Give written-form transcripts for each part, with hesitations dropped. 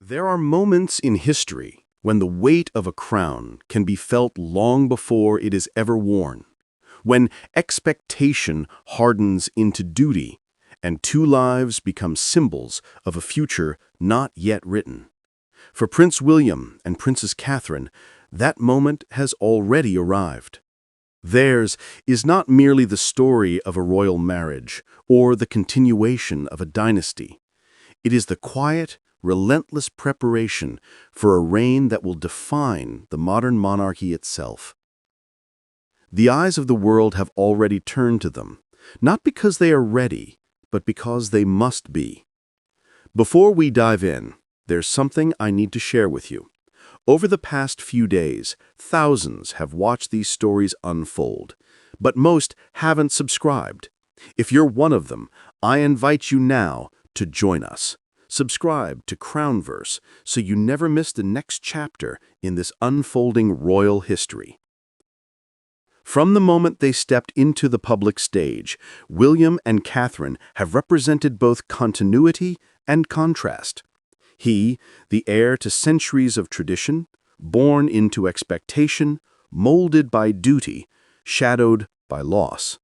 There are moments in history when the weight of a crown can be felt long before it is ever worn, when expectation hardens into duty and two lives become symbols of a future not yet written. For Prince William and Princess Catherine, that moment has already arrived. Theirs is not merely the story of a royal marriage or the continuation of a dynasty. It is the quiet, relentless preparation for a reign that will define the modern monarchy itself. The eyes of the world have already turned to them, not because they are ready, but because they must be. Before we dive in, there's something I need to share with you. Over the past few days, thousands have watched these stories unfold, but most haven't subscribed. If you're one of them, I invite you now to join us. Subscribe to Crownverse so you never miss the next chapter in this unfolding royal history. From the moment they stepped into the public stage, William and Catherine have represented both continuity and contrast. He, the heir to centuries of tradition, born into expectation, molded by duty, shadowed by loss.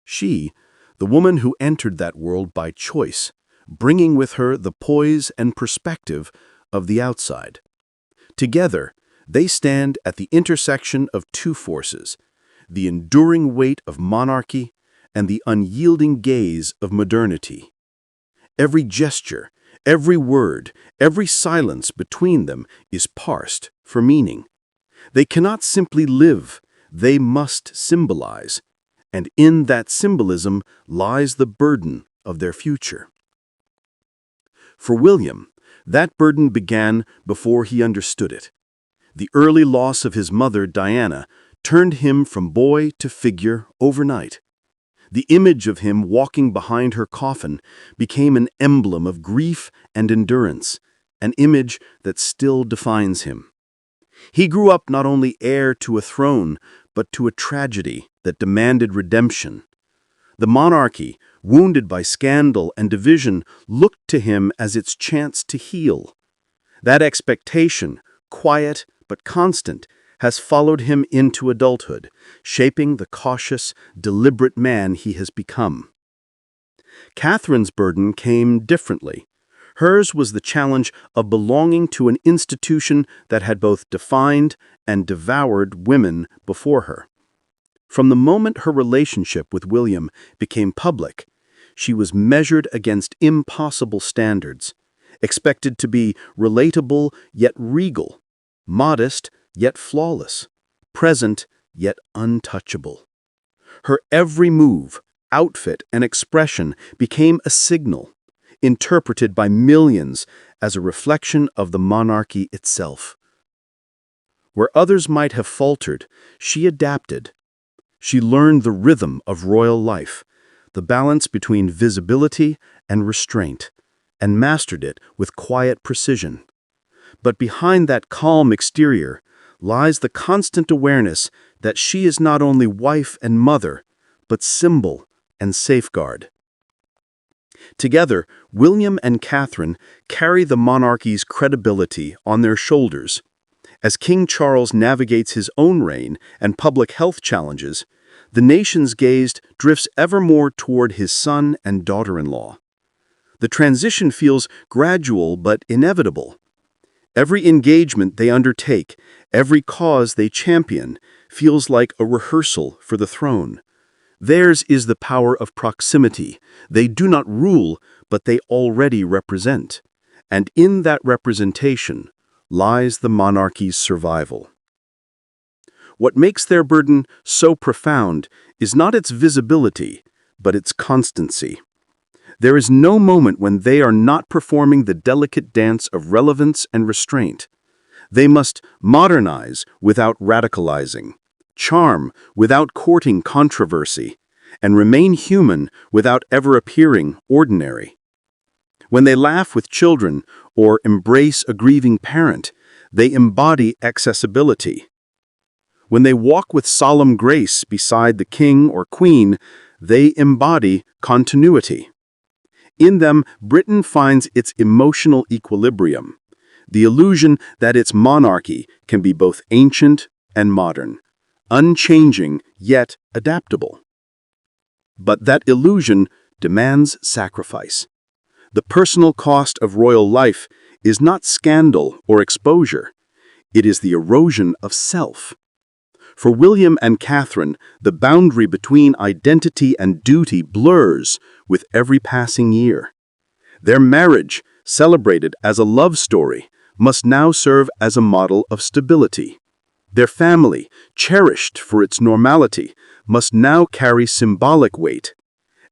She, the woman who entered that world by choice, bringing with her the poise and perspective of the outside. Together, they stand at the intersection of two forces, the enduring weight of monarchy and the unyielding gaze of modernity. Every gesture, every word, every silence between them is parsed for meaning. They cannot simply live, they must symbolize, and in that symbolism lies the burden of their future. For William, that burden began before he understood it. The early loss of his mother, Diana, turned him from boy to figure overnight. The image of him walking behind her coffin became an emblem of grief and endurance, an image that still defines him. He grew up not only heir to a throne, but to a tragedy that demanded redemption. The monarchy, wounded by scandal and division, looked to him as its chance to heal. That expectation, quiet but constant, has followed him into adulthood, shaping the cautious, deliberate man he has become. Catherine's burden came differently. Hers was the challenge of belonging to an institution that had both defined and devoured women before her. From the moment her relationship with William became public, she was measured against impossible standards, expected to be relatable yet regal, modest yet flawless, present yet untouchable. Her every move, outfit, and expression became a signal, interpreted by millions as a reflection of the monarchy itself. Where others might have faltered, she adapted. She learned the rhythm of royal life, the balance between visibility and restraint, and mastered it with quiet precision. But behind that calm exterior lies the constant awareness that she is not only wife and mother, but symbol and safeguard. Together, William and Catherine carry the monarchy's credibility on their shoulders. As King Charles navigates his own reign and public health challenges, the nation's gaze drifts ever more toward his son and daughter-in-law. The transition feels gradual but inevitable. Every engagement they undertake, every cause they champion, feels like a rehearsal for the throne. Theirs is the power of proximity. They do not rule, but they already represent. And in that representation lies the monarchy's survival. What makes their burden so profound is not its visibility, but its constancy. There is no moment when they are not performing the delicate dance of relevance and restraint. They must modernize without radicalizing, charm without courting controversy, and remain human without ever appearing ordinary. When they laugh with children or embrace a grieving parent, they embody accessibility. When they walk with solemn grace beside the king or queen, they embody continuity. In them, Britain finds its emotional equilibrium. the illusion that its monarchy can be both ancient and modern, unchanging yet adaptable. But that illusion demands sacrifice. The personal cost of royal life is not scandal or exposure. It is the erosion of self. For William and Catherine, the boundary between identity and duty blurs with every passing year. Their marriage, celebrated as a love story, must now serve as a model of stability. Their family, cherished for its normality, must now carry symbolic weight.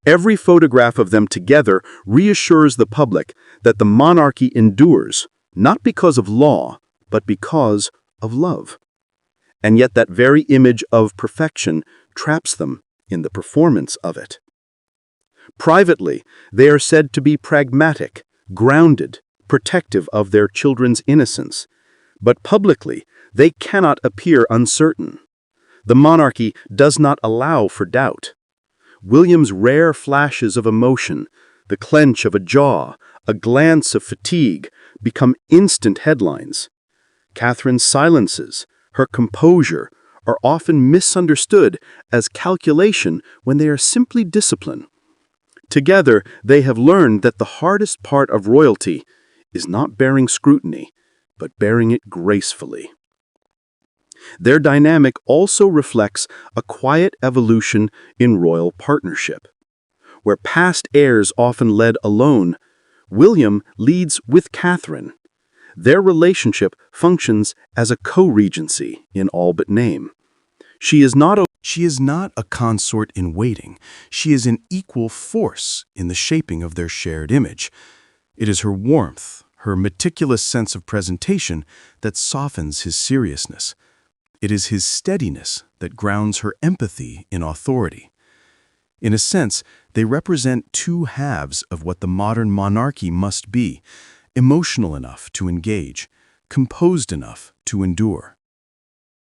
Every photograph of them together reassures the public that the monarchy endures, not because of law, but because of love. And yet that very image of perfection traps them in the performance of it. Privately, they are said to be pragmatic, grounded, protective of their children's innocence. But publicly, they cannot appear uncertain. The monarchy does not allow for doubt. William's rare flashes of emotion, the clench of a jaw, a glance of fatigue, become instant headlines. Catherine's silences, her composure, are often misunderstood as calculation when they are simply discipline. Together, they have learned that the hardest part of royalty is not bearing scrutiny, but bearing it gracefully. Their dynamic also reflects a quiet evolution in royal partnership. Where past heirs often led alone, William leads with Catherine. Their relationship functions as a co-regency in all but name. She is not a consort in waiting. She is an equal force in the shaping of their shared image. It is her warmth, her meticulous sense of presentation that softens his seriousness. It is his steadiness that grounds her empathy in authority. In a sense, they represent two halves of what the modern monarchy must be: emotional enough to engage, composed enough to endure.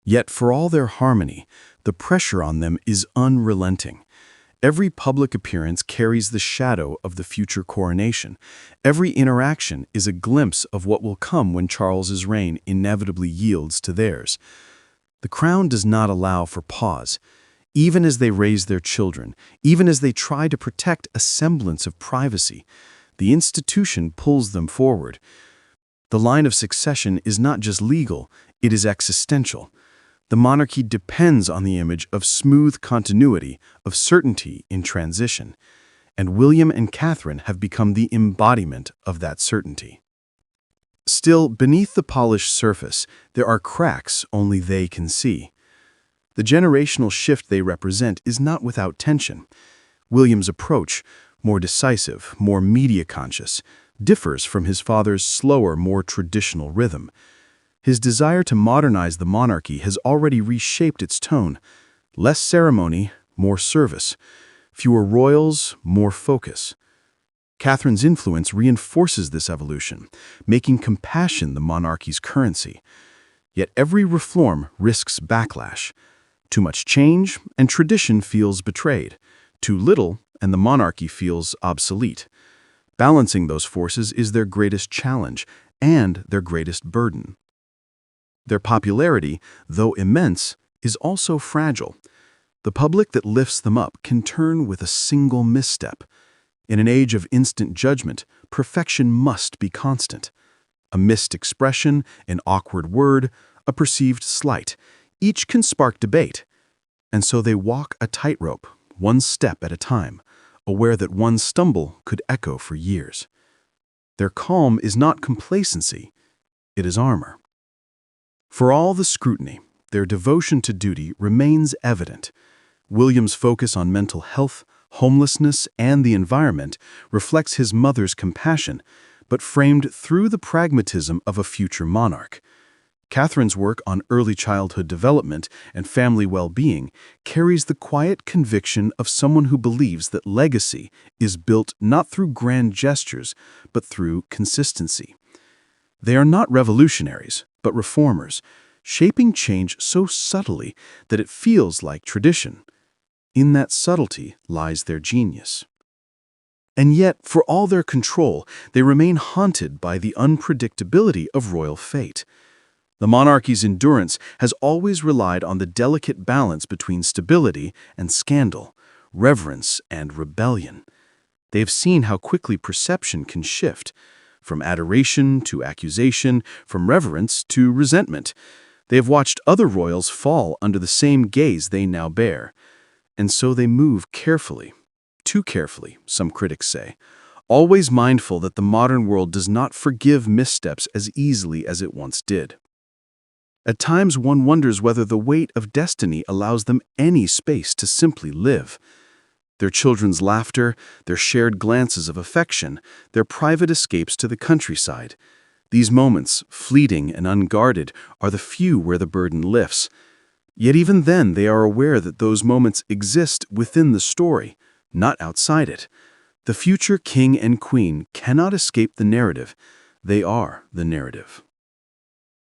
Yet for all their harmony, the pressure on them is unrelenting. Every public appearance carries the shadow of the future coronation. Every interaction is a glimpse of what will come when Charles's reign inevitably yields to theirs. The crown does not allow for pause. Even as they raise their children, even as they try to protect a semblance of privacy, the institution pulls them forward. The line of succession is not just legal, it is existential. The monarchy depends on the image of smooth continuity, of certainty in transition, and William and Catherine have become the embodiment of that certainty. Still, beneath the polished surface, there are cracks only they can see. The generational shift they represent is not without tension. William's approach, more decisive, more media-conscious, differs from his father's slower, more traditional rhythm. His desire to modernize the monarchy has already reshaped its tone. Less ceremony, more service. Fewer royals, more focus. Catherine's influence reinforces this evolution, making compassion the monarchy's currency. Yet every reform risks backlash. Too much change, and tradition feels betrayed. Too little, and the monarchy feels obsolete. Balancing those forces is their greatest challenge and their greatest burden. Their popularity, though immense, is also fragile. The public that lifts them up can turn with a single misstep. In an age of instant judgment, perfection must be constant. A missed expression, an awkward word, a perceived slight, each can spark debate. And so they walk a tightrope, one step at a time, aware that one stumble could echo for years. Their calm is not complacency, it is armor. For all the scrutiny, their devotion to duty remains evident. William's focus on mental health, homelessness, and the environment reflects his mother's compassion, but framed through the pragmatism of a future monarch. Catherine's work on early childhood development and family well-being carries the quiet conviction of someone who believes that legacy is built not through grand gestures, but through consistency. They are not revolutionaries, but reformers, shaping change so subtly that it feels like tradition. In that subtlety lies their genius. And yet, for all their control, they remain haunted by the unpredictability of royal fate. The monarchy's endurance has always relied on the delicate balance between stability and scandal, reverence and rebellion. They have seen how quickly perception can shift, from adoration to accusation, from reverence to resentment. They have watched other royals fall under the same gaze they now bear. And so they move carefully. Too carefully, some critics say, always mindful that the modern world does not forgive missteps as easily as it once did. At times one wonders whether the weight of destiny allows them any space to simply live. Their children's laughter, their shared glances of affection, their private escapes to the countryside. These moments, fleeting and unguarded, are the few where the burden lifts. Yet even then they are aware that those moments exist within the story, not outside it. The future king and queen cannot escape the narrative. They are the narrative.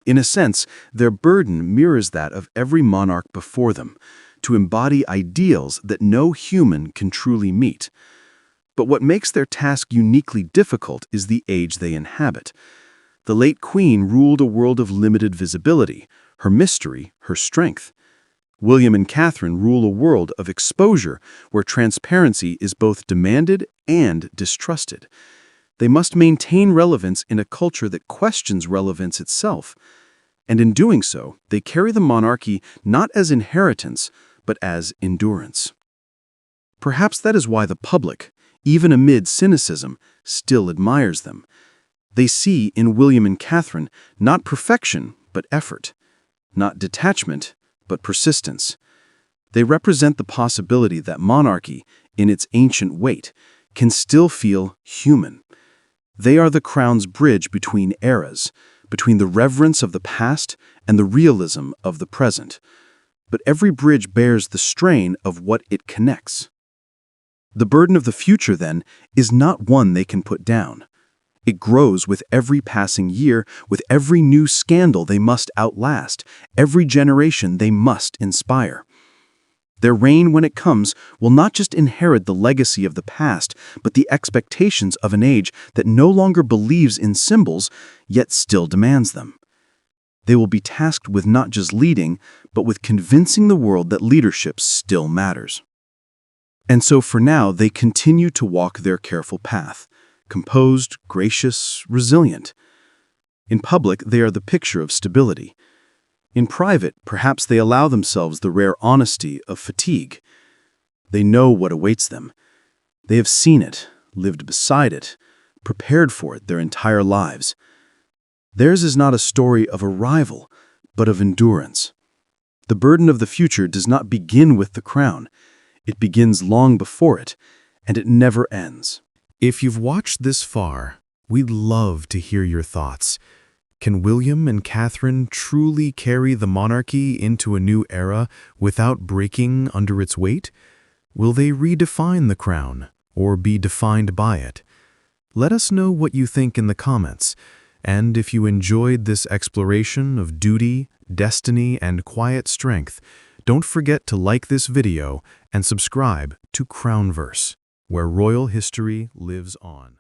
In a sense, their burden mirrors that of every monarch before them, to embody ideals that no human can truly meet. But what makes their task uniquely difficult is the age they inhabit. The late queen ruled a world of limited visibility, her mystery, her strength. William and Catherine rule a world of exposure where transparency is both demanded and distrusted. They must maintain relevance in a culture that questions relevance itself. And in doing so, they carry the monarchy not as inheritance, but as endurance. Perhaps that is why the public, even amid cynicism, still admires them. They see in William and Catherine not perfection, but effort, not detachment, but persistence. They represent the possibility that monarchy, in its ancient weight, can still feel human. They are the crown's bridge between eras, between the reverence of the past and the realism of the present. But every bridge bears the strain of what it connects. The burden of the future, then, is not one they can put down. It grows with every passing year, with every new scandal they must outlast, every generation they must inspire. Their reign, when it comes, will not just inherit the legacy of the past, but the expectations of an age that no longer believes in symbols, yet still demands them. They will be tasked with not just leading, but with convincing the world that leadership still matters. And so for now, they continue to walk their careful path, composed, gracious, resilient. In public, they are the picture of stability. In private, perhaps they allow themselves the rare honesty of fatigue. They know what awaits them. They have seen it, lived beside it, prepared for it their entire lives. Theirs is not a story of arrival, but of endurance. The burden of the future does not begin with the crown. It begins long before it, and it never ends. If you've watched this far, we'd love to hear your thoughts. Can William and Catherine truly carry the monarchy into a new era without breaking under its weight? Will they redefine the crown, or be defined by it? Let us know what you think in the comments. And if you enjoyed this exploration of duty, destiny, and quiet strength, don't forget to like this video and subscribe to Crownverse, where royal history lives on.